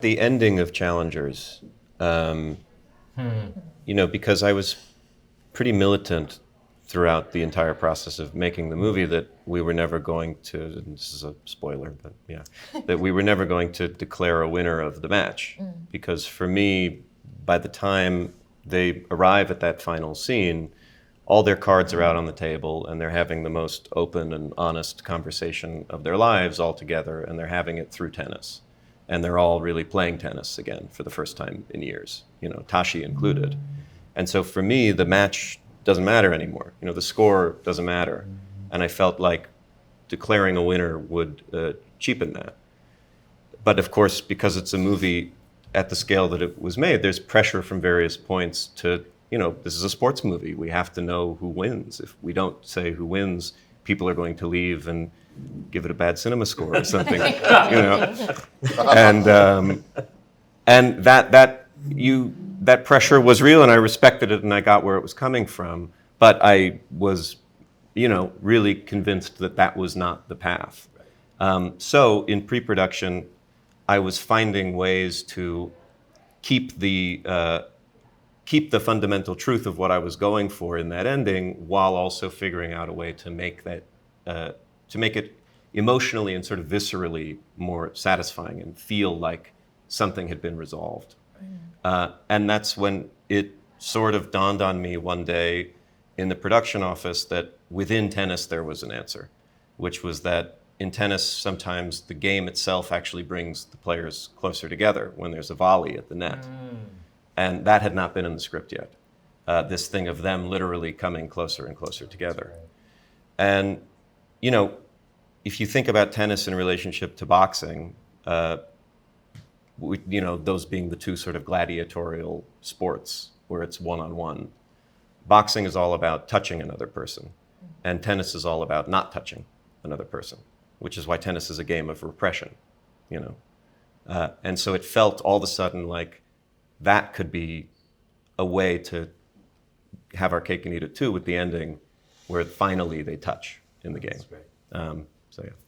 The ending of Challengers, because I was pretty militant throughout the entire process of making the movie that we were never going to, and this is a spoiler, but yeah, that we were never going to declare a winner of the match. Because for me, by the time they arrive at that final scene, all their cards are out on the table and they're having the most open and honest conversation of their lives all together, and they're having it through tennis. And they're all really playing tennis again for the first time in years, Tashi included. And so for me, the match doesn't matter anymore. The score doesn't matter. And I felt like declaring a winner would cheapen that. But of course, because it's a movie at the scale that it was made, there's pressure from various points to, this is a sports movie. We have to know who wins. If we don't say who wins, people are going to leave and give it a bad cinema score or something, And that pressure was real, and I respected it, and I got where it was coming from. But I was, really convinced that that was not the path. So in pre-production, I was finding ways to keep the fundamental truth of what I was going for in that ending, while also figuring out a way to make that to make it emotionally and sort of viscerally more satisfying and feel like something had been resolved. And that's when it sort of dawned on me one day in the production office that within tennis there was an answer, which was that in tennis sometimes the game itself actually brings the players closer together when there's a volley at the net. And that had not been in the script yet. This thing of them literally coming closer and closer together. And, if you think about tennis in relationship to boxing, those being the two sort of gladiatorial sports where it's one-on-one, boxing is all about touching another person, and tennis is all about not touching another person, which is why tennis is a game of repression, And so it felt all of a sudden like that could be a way to have our cake and eat it too, with the ending where finally they touch in the game. That's great. So yeah.